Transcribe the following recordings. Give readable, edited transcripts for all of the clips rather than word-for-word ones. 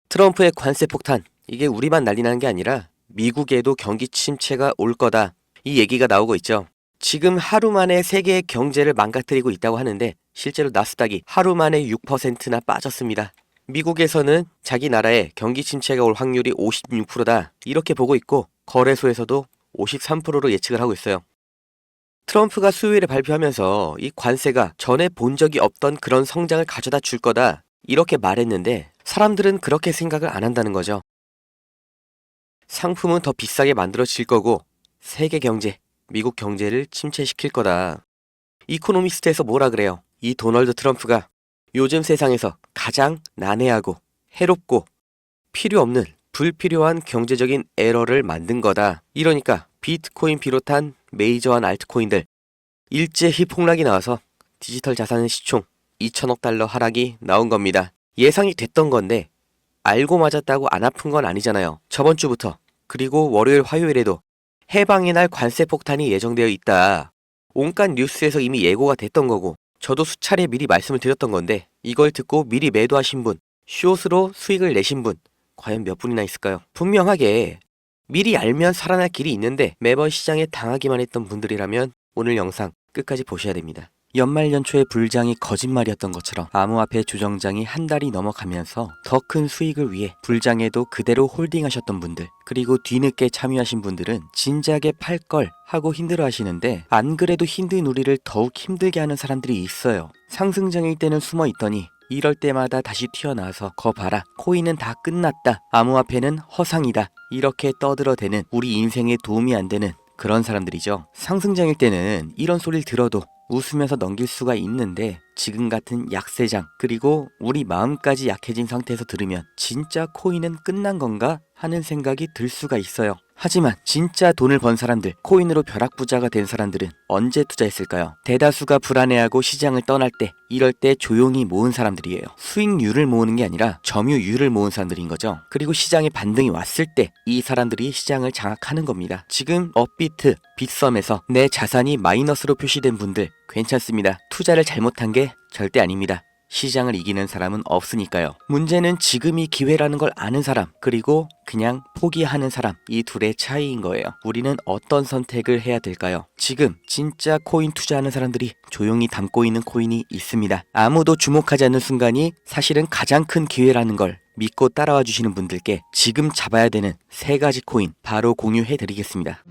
트럼프의 관세 폭탄, 이게 우리만 난리 나는 게 아니라 미국에도 경기 침체가 올 거다. 이 얘기가 나오고 있죠. 지금 하루 만에 세계의 경제를 망가뜨리고 있다고 하는데 실제로 나스닥이 하루 만에 6%나 빠졌습니다. 미국에서는 자기 나라에 경기 침체가 올 확률이 56%다. 이렇게 보고 있고 거래소에서도 53%로 예측을 하고 있어요. 트럼프가 수요일에 발표하면서 이 관세가 전에 본 적이 없던 그런 성장을 가져다 줄 거다. 이렇게 말했는데 사람들은 그렇게 생각을 안 한다는 거죠. 상품은 더 비싸게 만들어질 거고 세계 경제, 미국 경제를 침체시킬 거다. 이코노미스트에서 뭐라 그래요? 이 도널드 트럼프가 요즘 세상에서 가장 난해하고 해롭고 필요 없는 불필요한 경제적인 에러를 만든 거다. 이러니까 비트코인 비롯한 메이저한 알트코인들 일제히 폭락이 나와서 디지털 자산의 시총 2천억 달러 하락이 나온 겁니다. 예상이 됐던 건데 알고 맞았다고 안 아픈 건 아니잖아요. 저번 주부터 그리고 월요일 화요일에도 해방의 날 관세 폭탄이 예정되어 있다. 온갖 뉴스에서 이미 예고가 됐던 거고 저도 수차례 미리 말씀을 드렸던 건데 이걸 듣고 미리 매도하신 분, 숏으로 수익을 내신 분 과연 몇 분이나 있을까요? 분명하게 미리 알면 살아날 길이 있는데 매번 시장에 당하기만 했던 분들이라면 오늘 영상 끝까지 보셔야 됩니다. 연말 연초의 불장이 거짓말이었던 것처럼 암호화폐 조정장이 한 달이 넘어가면서 더 큰 수익을 위해 불장에도 그대로 홀딩하셨던 분들, 그리고 뒤늦게 참여하신 분들은 진작에 팔 걸 하고 힘들어하시는데 안 그래도 힘든 우리를 더욱 힘들게 하는 사람들이 있어요. 상승장일 때는 숨어 있더니 이럴 때마다 다시 튀어나와서 거 봐라, 코인은 다 끝났다, 암호화폐는 허상이다, 이렇게 떠들어대는 우리 인생에 도움이 안 되는 그런 사람들이죠. 상승장일 때는 이런 소리를 들어도 웃으면서 넘길 수가 있는데 지금 같은 약세장, 그리고 우리 마음까지 약해진 상태에서 들으면 진짜 코인은 끝난 건가 하는 생각이 들 수가 있어요. 하지만 진짜 돈을 번 사람들, 코인으로 벼락부자가 된 사람들은 언제 투자했을까요? 대다수가 불안해하고 시장을 떠날 때, 이럴 때 조용히 모은 사람들이에요. 수익률을 모으는 게 아니라 점유율을 모은 사람들인 거죠. 그리고 시장에 반등이 왔을 때 이 사람들이 시장을 장악하는 겁니다. 지금 업비트, 빗썸에서 내 자산이 마이너스로 표시된 분들 괜찮습니다. 투자를 잘못한 게 절대 아닙니다. 시장을 이기는 사람은 없으니까요. 문제는 지금이 기회라는 걸 아는 사람, 그리고 그냥 포기하는 사람, 이 둘의 차이인 거예요. 우리는 어떤 선택을 해야 될까요? 지금 진짜 코인 투자하는 사람들이 조용히 담고 있는 코인이 있습니다. 아무도 주목하지 않는 순간이 사실은 가장 큰 기회라는 걸 믿고 따라와 주시는 분들께 지금 잡아야 되는 3가지 코인 바로 공유해 드리겠습니다.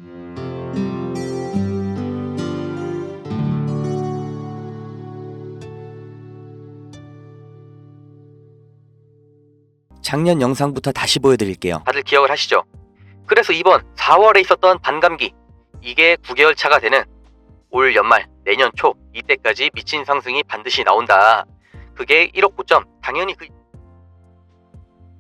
작년 영상부터 다시 보여드릴게요. 다들 기억을 하시죠? 그래서 이번 4월에 있었던 반감기, 이게 9개월 차가 되는 올 연말 내년 초 이때까지 미친 상승이 반드시 나온다. 그게 1억 고점, 당연히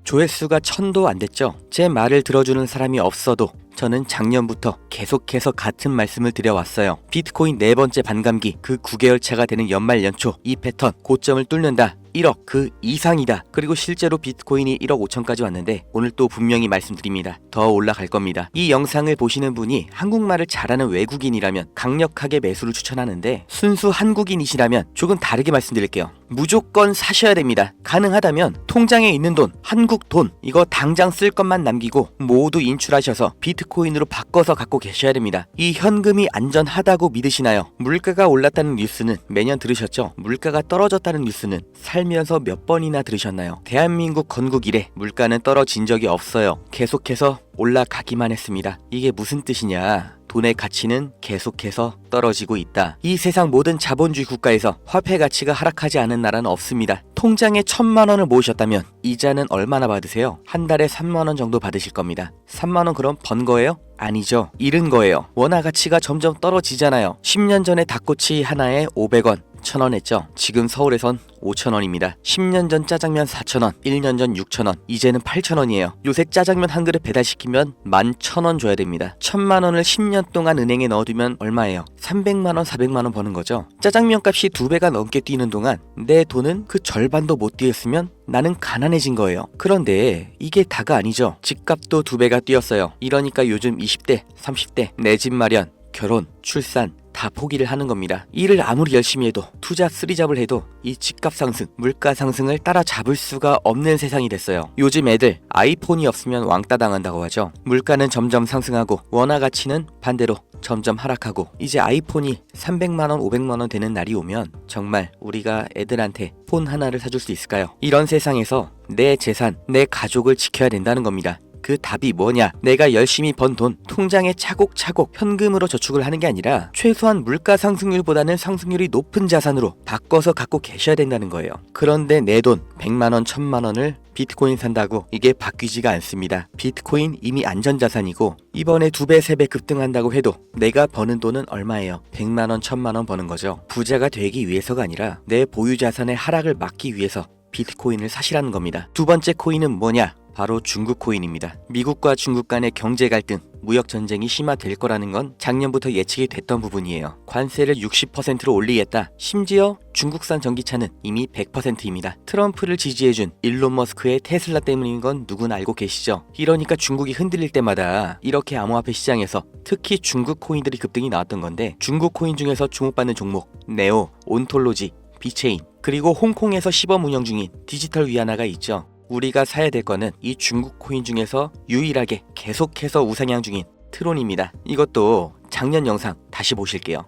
조회수가 1000도 안 됐죠. 제 말을 들어주는 사람이 없어도 저는 작년부터 계속해서 같은 말씀을 드려왔어요. 비트코인 4번째 반감기, 그 9개월 차가 되는 연말 연초 이 패턴 고점을 뚫는다. 1억 그 이상이다. 그리고 실제로 비트코인이 1억 5천까지 왔는데 오늘 또 분명히 말씀드립니다. 더 올라갈 겁니다. 이 영상을 보시는 분이 한국말을 잘하는 외국인이라면 강력하게 매수를 추천하는데 순수 한국인이시라면 조금 다르게 말씀드릴게요. 무조건 사셔야 됩니다. 가능하다면 통장에 있는 돈, 한국 돈, 이거 당장 쓸 것만 남기고 모두 인출하셔서 비트코인으로 바꿔서 갖고 계셔야 됩니다. 이 현금이 안전하다고 믿으시나요? 물가가 올랐다는 뉴스는 매년 들으셨죠? 물가가 떨어졌다는 뉴스는 살면서 몇 번이나 들으셨나요? 대한민국 건국 이래 물가는 떨어진 적이 없어요. 계속해서 올라가기만 했습니다. 이게 무슨 뜻이냐? 돈의 가치는 계속해서 떨어지고 있다. 이 세상 모든 자본주의 국가에서 화폐 가치가 하락하지 않은 나라는 없습니다. 통장에 1000만 원을 모으셨다면 이자는 얼마나 받으세요? 한 달에 3만 원 정도 받으실 겁니다. 3만 원 그럼 번 거예요? 아니죠. 잃은 거예요. 원화 가치가 점점 떨어지잖아요. 10년 전에 닭꼬치 하나에 500원, 1000원 했죠. 지금 서울에선 5,000원입니다. 10년 전 짜장면 4,000원, 1년 전 6,000원, 이제는 8,000원이에요. 요새 짜장면 한 그릇 배달시키면 11,000원 줘야 됩니다. 1,000만 원을 10년 동안 은행에 넣어두면 얼마예요? 300만 원, 400만 원 버는 거죠. 짜장면 값이 2배가 넘게 뛰는 동안 내 돈은 그 절반도 못 뛰었으면 나는 가난해진 거예요. 그런데 이게 다가 아니죠. 집값도 2배가 뛰었어요. 이러니까 요즘 20대, 30대 내 집 마련, 결혼, 출산 다 포기를 하는 겁니다. 일을 아무리 열심히 해도 투자 쓰리잡을 해도 이 집값 상승, 물가 상승을 따라잡을 수가 없는 세상이 됐어요. 요즘 애들 아이폰이 없으면 왕따 당한다고 하죠. 물가는 점점 상승하고 원화 가치는 반대로 점점 하락하고 이제 아이폰이 300만원, 500만원 되는 날이 오면 정말 우리가 애들한테 폰 하나를 사줄 수 있을까요? 이런 세상에서 내 재산, 내 가족을 지켜야 된다는 겁니다. 그 답이 뭐냐? 내가 열심히 번 돈 통장에 차곡차곡 현금으로 저축을 하는 게 아니라 최소한 물가 상승률보다는 상승률이 높은 자산으로 바꿔서 갖고 계셔야 된다는 거예요. 그런데 내 돈 100만원, 1000만원을 비트코인 산다고 이게 바뀌지가 않습니다. 비트코인 이미 안전자산이고 이번에 2배, 3배 급등한다고 해도 내가 버는 돈은 얼마예요? 100만원, 1000만원 버는 거죠. 부자가 되기 위해서가 아니라 내 보유자산의 하락을 막기 위해서 비트코인을 사시라는 겁니다. 두 번째 코인은 뭐냐? 바로 중국 코인입니다. 미국과 중국 간의 경제 갈등, 무역 전쟁이 심화될 거라는 건 작년부터 예측이 됐던 부분이에요. 관세를 60%로 올리겠다. 심지어 중국산 전기차는 이미 100%입니다. 트럼프를 지지해준 일론 머스크의 테슬라 때문인 건 누구나 알고 계시죠? 이러니까 중국이 흔들릴 때마다 이렇게 암호화폐 시장에서 특히 중국 코인들이 급등이 나왔던 건데 중국 코인 중에서 주목받는 종목 네오, 온톨로지, 비체인 그리고 홍콩에서 시범 운영 중인 디지털 위안화가 있죠. 우리가 사야 될 거는 이 중국 코인 중에서 유일하게 계속해서 우상향 중인 트론입니다. 이것도 작년 영상 다시 보실게요.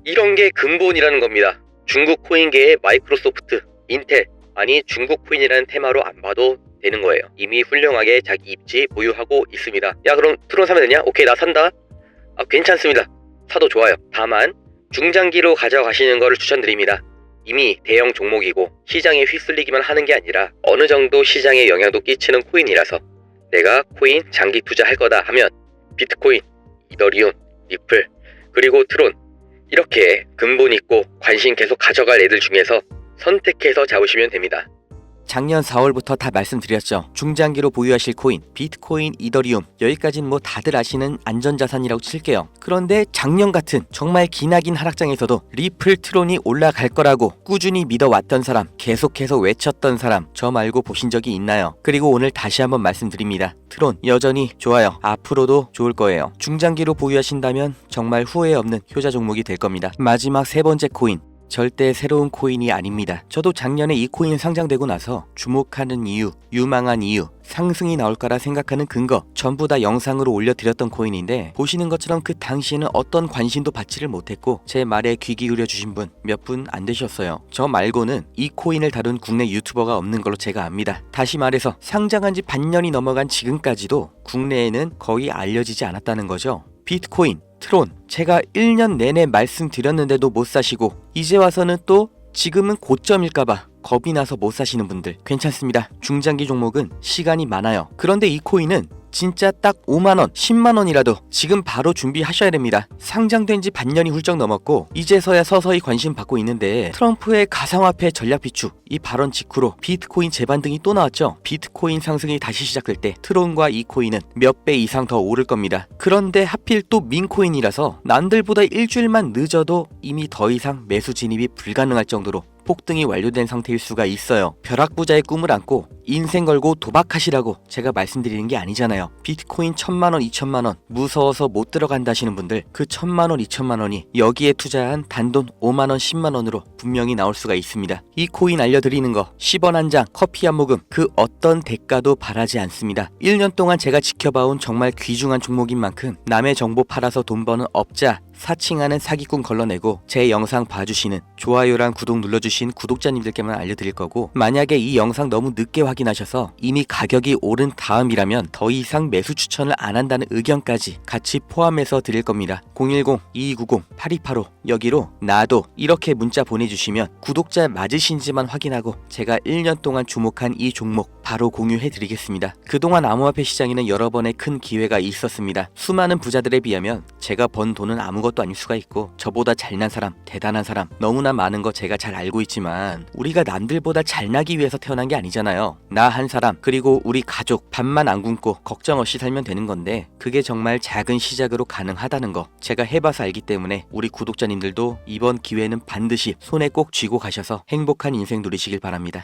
이런 게 근본이라는 겁니다. 중국 코인계의 마이크로소프트, 인텔, 아니 중국 코인이라는 테마로 안 봐도 되는 거예요. 이미 훌륭하게 자기 입지 보유하고 있습니다. 야 그럼 트론 사면 되냐? 오케이 나 산다. 괜찮습니다. 사도 좋아요. 다만 중장기로 가져가시는 거를 추천드립니다. 이미 대형 종목이고 시장에 휩쓸리기만 하는 게 아니라 어느 정도 시장에 영향도 끼치는 코인이라서 내가 코인 장기 투자할 거다 하면 비트코인, 이더리움, 리플, 그리고 트론 이렇게 근본 있고 관심 계속 가져갈 애들 중에서 선택해서 잡으시면 됩니다. 작년 4월부터 다 말씀드렸죠. 중장기로 보유하실 코인, 비트코인, 이더리움 여기까지는 뭐 다들 아시는 안전자산이라고 칠게요. 그런데 작년 같은 정말 기나긴 하락장에서도 리플, 트론이 올라갈 거라고 꾸준히 믿어왔던 사람, 계속해서 외쳤던 사람 저 말고 보신 적이 있나요? 그리고 오늘 다시 한번 말씀드립니다. 트론 여전히 좋아요. 앞으로도 좋을 거예요. 중장기로 보유하신다면 정말 후회 없는 효자 종목이 될 겁니다. 마지막 세 번째 코인, 절대 새로운 코인이 아닙니다. 저도 작년에 이 코인 상장되고 나서 주목하는 이유, 유망한 이유, 상승이 나올 거라 생각하는 근거 전부 다 영상으로 올려드렸던 코인인데 보시는 것처럼 그 당시에는 어떤 관심도 받지를 못했고 제 말에 귀 기울여 주신 분 몇 분 안 되셨어요. 저 말고는 이 코인을 다룬 국내 유튜버가 없는 걸로 제가 압니다. 다시 말해서 상장한 지 반년이 넘어간 지금까지도 국내에는 거의 알려지지 않았다는 거죠. 비트코인, 트론 제가 1년 내내 말씀드렸는데도 못 사시고 이제 와서는 또 지금은 고점일까봐 겁이 나서 못 사시는 분들 괜찮습니다. 중장기 종목은 시간이 많아요. 그런데 이 코인은 진짜 딱 5만원, 10만원이라도 지금 바로 준비하셔야 됩니다. 상장된 지 반년이 훌쩍 넘었고 이제서야 서서히 관심 받고 있는데 트럼프의 가상화폐 전략 비축 이 발언 직후로 비트코인 재반등이 또 나왔죠. 비트코인 상승이 다시 시작될 때 트론과 이 코인은 몇 배 이상 더 오를 겁니다. 그런데 하필 또 민코인이라서 남들보다 일주일만 늦어도 이미 더 이상 매수 진입이 불가능할 정도로 폭등이 완료된 상태일 수가 있어요. 벼락부자의 꿈을 안고 인생 걸고 도박하시라고 제가 말씀드리는 게 아니잖아요. 비트코인 1000만원, 2000만원 무서워서 못 들어간다 하시는 분들 그 1000만원, 2000만원이 여기에 투자한 단돈 5만원, 10만원으로 분명히 나올 수가 있습니다. 이 코인 알려드리는 거 10원 한 장, 커피 한 모금 그 어떤 대가도 바라지 않습니다. 1년 동안 제가 지켜봐온 정말 귀중한 종목인 만큼 남의 정보 팔아서 돈 버는 업자 사칭하는 사기꾼 걸러내고 제 영상 봐주시는 좋아요랑 구독 눌러주신 구독자님들께만 알려드릴 거고 만약에 이 영상 너무 늦게 확인하셔서 이미 가격이 오른 다음이라면 더 이상 매수 추천을 안 한다는 의견까지 같이 포함해서 드릴 겁니다. 010-2290-8285 여기로 나도 이렇게 문자 보내주시면 구독자 맞으신지만 확인하고 제가 1년 동안 주목한 이 종목 바로 공유해드리겠습니다. 그동안 암호화폐 시장에는 여러 번의 큰 기회가 있었습니다. 수많은 부자들에 비하면 제가 번 돈은 아무것도 아닐 수가 있고 저보다 잘난 사람, 대단한 사람 너무나 많은 거 제가 잘 알고 있지만 우리가 남들보다 잘나기 위해서 태어난 게 아니잖아요. 나 한 사람 그리고 우리 가족 밥만 안 굶고 걱정 없이 살면 되는 건데 그게 정말 작은 시작으로 가능하다는 거 제가 해봐서 알기 때문에 우리 구독자님들도 이번 기회는 반드시 손에 꼭 쥐고 가셔서 행복한 인생 누리시길 바랍니다.